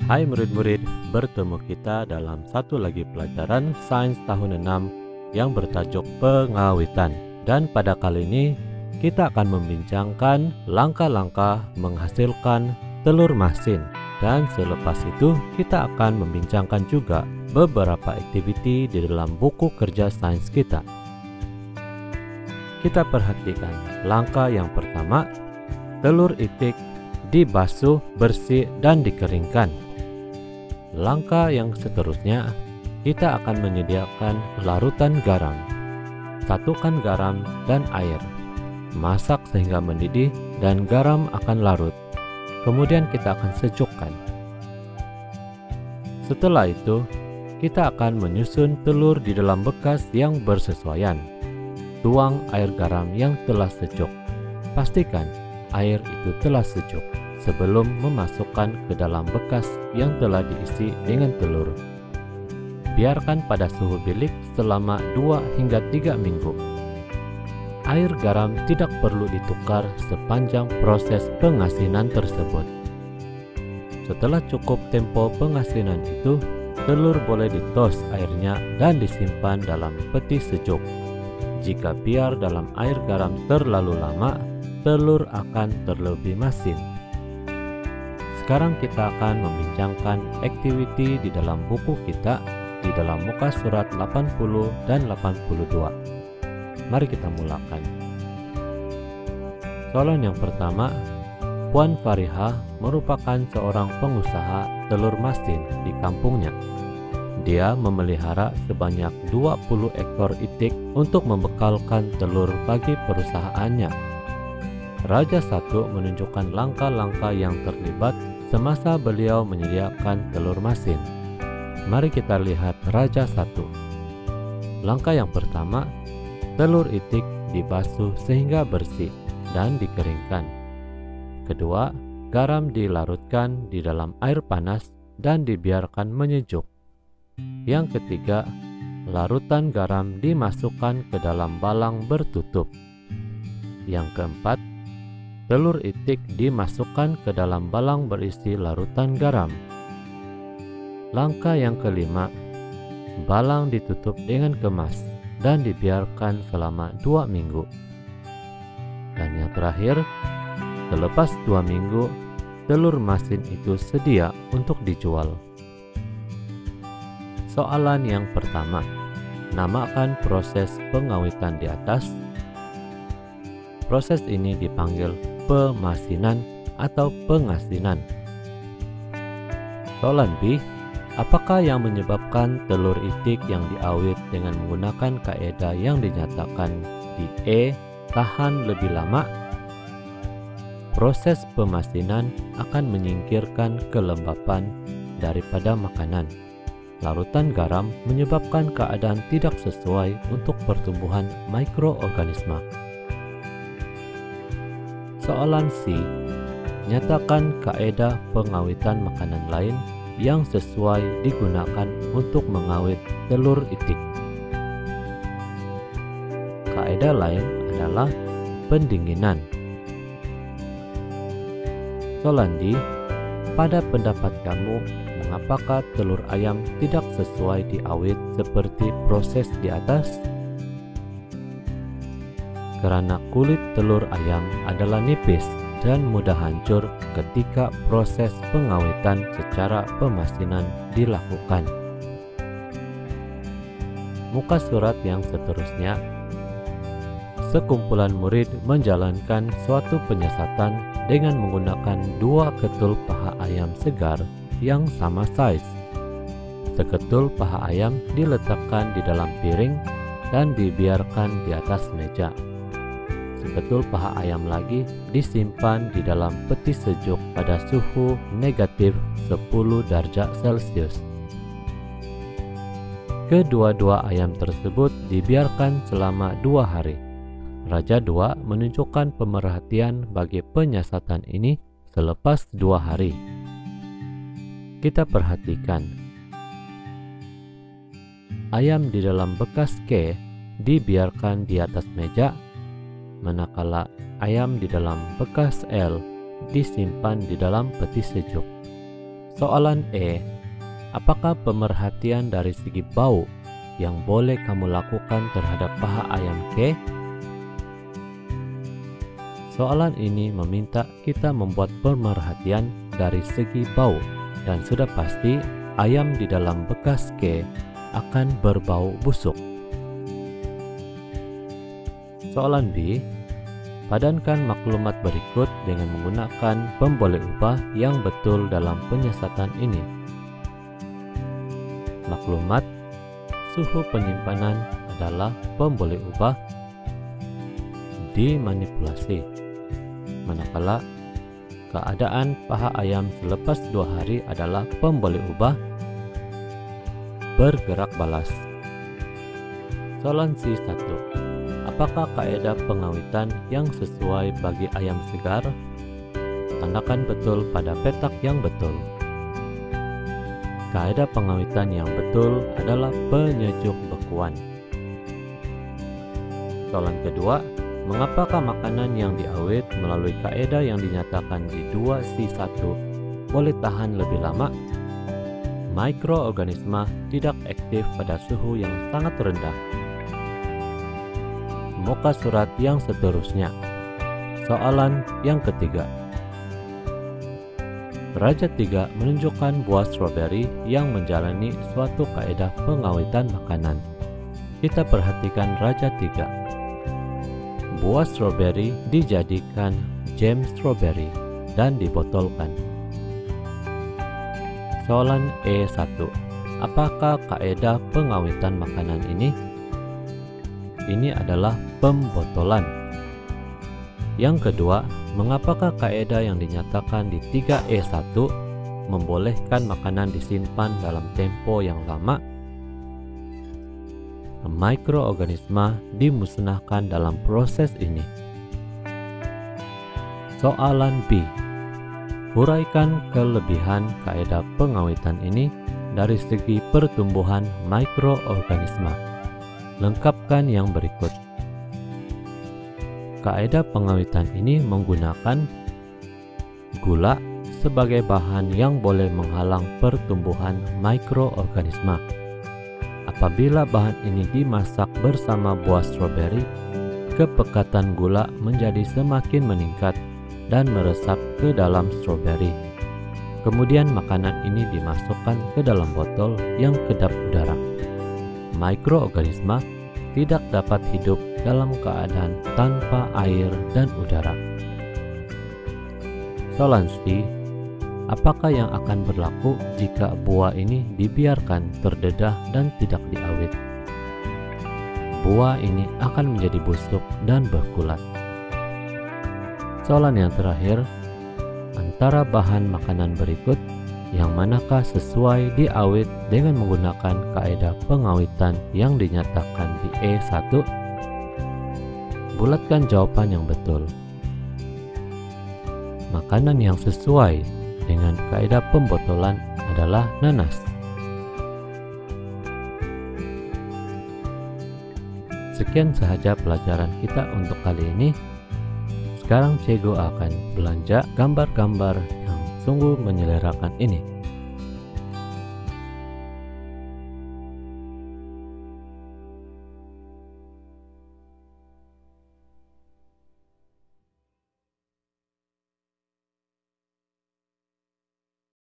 Hai murid-murid, bertemu kita dalam satu lagi pelajaran Sains tahun 6 yang bertajuk pengawitan. Dan pada kali ini kita akan membincangkan langkah-langkah menghasilkan telur masin. Dan selepas itu kita akan membincangkan juga beberapa aktiviti di dalam buku kerja sains kita. Kita perhatikan langkah yang pertama, telur itik dibasuh, bersih, dan dikeringkan. Langkah yang seterusnya, kita akan menyediakan larutan garam. Satukan garam dan air. Masak sehingga mendidih dan garam akan larut. Kemudian kita akan sejukkan. Setelah itu, kita akan menyusun telur di dalam bekas yang bersesuaian. Tuang air garam yang telah sejuk. Pastikan air itu telah sejuk sebelum memasukkan ke dalam bekas yang telah diisi dengan telur. Biarkan pada suhu bilik selama 2 hingga 3 minggu. Air garam tidak perlu ditukar sepanjang proses pengasinan tersebut. Setelah cukup tempo pengasinan itu, telur boleh ditos airnya dan disimpan dalam peti sejuk. Jika biar dalam air garam terlalu lama, telur akan terlebih masin. Sekarang kita akan membincangkan aktiviti di dalam buku kita di dalam muka surat 80 dan 82. Mari kita mulakan. Soalan yang pertama, Puan Fariha merupakan seorang pengusaha telur masin di kampungnya. Dia memelihara sebanyak 20 ekor itik untuk membekalkan telur bagi perusahaannya. Raja 1 menunjukkan langkah-langkah yang terlibat semasa beliau menyediakan telur masin. Mari kita lihat Raja 1. Langkah yang pertama, telur itik dibasuh sehingga bersih dan dikeringkan. Kedua, garam dilarutkan di dalam air panas dan dibiarkan menyejuk. Yang ketiga, larutan garam dimasukkan ke dalam balang bertutup. Yang keempat, telur itik dimasukkan ke dalam balang berisi larutan garam. Langkah yang kelima, balang ditutup dengan kemas dan dibiarkan selama 2 minggu. Dan yang terakhir, selepas 2 minggu, telur masin itu sedia untuk dijual. Soalan yang pertama, namakan proses pengawitan di atas. Proses ini dipanggil pemasinan atau pengasinan. Soalan B, apakah yang menyebabkan telur itik yang diawit dengan menggunakan kaedah yang dinyatakan di E tahan lebih lama? Proses pemasinan akan menyingkirkan kelembapan daripada makanan. Larutan garam menyebabkan keadaan tidak sesuai untuk pertumbuhan mikroorganisme. Soalan C, nyatakan kaedah pengawitan makanan lain yang sesuai digunakan untuk mengawet telur itik. Kaedah lain adalah pendinginan. Soalan D, pada pendapat kamu, mengapakah telur ayam tidak sesuai diawet seperti proses di atas? Karena kulit telur ayam adalah nipis dan mudah hancur ketika proses pengawetan secara pemasinan dilakukan. Muka surat yang seterusnya, sekumpulan murid menjalankan suatu penyiasatan dengan menggunakan 2 ketul paha ayam segar yang sama size. Seketul paha ayam diletakkan di dalam piring dan dibiarkan di atas meja. Seketul paha ayam lagi disimpan di dalam peti sejuk pada suhu negatif 10 derajat Celcius. Kedua-dua ayam tersebut dibiarkan selama 2 hari. Raja 2 menunjukkan pemerhatian bagi penyiasatan ini selepas 2 hari. Kita perhatikan. Ayam di dalam bekas K dibiarkan di atas meja, manakala ayam di dalam bekas L disimpan di dalam peti sejuk. Soalan E. Apakah pemerhatian dari segi bau yang boleh kamu lakukan terhadap paha ayam K? Soalan ini meminta kita membuat pemerhatian dari segi bau, dan sudah pasti ayam di dalam bekas K akan berbau busuk. Soalan B. Padankan maklumat berikut dengan menggunakan pemboleh ubah yang betul dalam penyiasatan ini. Maklumat suhu penyimpanan adalah pemboleh ubah dimanipulasi, manakala keadaan paha ayam selepas 2 hari adalah pemboleh ubah bergerak balas. Soalan C1. Apakah kaidah pengawitan yang sesuai bagi ayam segar? Tandakan betul pada petak yang betul. Kaidah pengawitan yang betul adalah penyejuk bekuan. Soalan kedua, mengapakah makanan yang diawet melalui kaidah yang dinyatakan di 2C1 boleh tahan lebih lama? Mikroorganisme tidak aktif pada suhu yang sangat rendah. Muka surat yang seterusnya. Soalan yang ketiga. Raja 3 menunjukkan buah stroberi yang menjalani suatu kaidah pengawetan makanan. Kita perhatikan Raja 3. Buah stroberi dijadikan jam stroberi dan dibotolkan. Soalan E1. Apakah kaidah pengawetan makanan ini? Ini adalah pembotolan. Yang kedua, mengapakah kaidah yang dinyatakan di 3E1 membolehkan makanan disimpan dalam tempo yang lama? Mikroorganisme dimusnahkan dalam proses ini. Soalan B. Uraikan kelebihan kaidah pengawetan ini dari segi pertumbuhan mikroorganisme. Lengkapkan yang berikut. Kaidah pengawetan ini menggunakan gula sebagai bahan yang boleh menghalang pertumbuhan mikroorganisme. Apabila bahan ini dimasak bersama buah stroberi, kepekatan gula menjadi semakin meningkat dan meresap ke dalam stroberi. Kemudian makanan ini dimasukkan ke dalam botol yang kedap udara. Mikroorganisme tidak dapat hidup dalam keadaan tanpa air dan udara. Soalan C. Apakah yang akan berlaku jika buah ini dibiarkan terdedah dan tidak diawet? Buah ini akan menjadi busuk dan berkulat. Soalan yang terakhir, antara bahan makanan berikut, yang manakah sesuai diawet dengan menggunakan kaidah pengawetan yang dinyatakan di E1? Bulatkan jawaban yang betul. Makanan yang sesuai dengan kaidah pembotolan adalah nanas. Sekian sahaja pelajaran kita untuk kali ini. Sekarang Cego akan belanja gambar-gambar yang sungguh menyelerakan ini.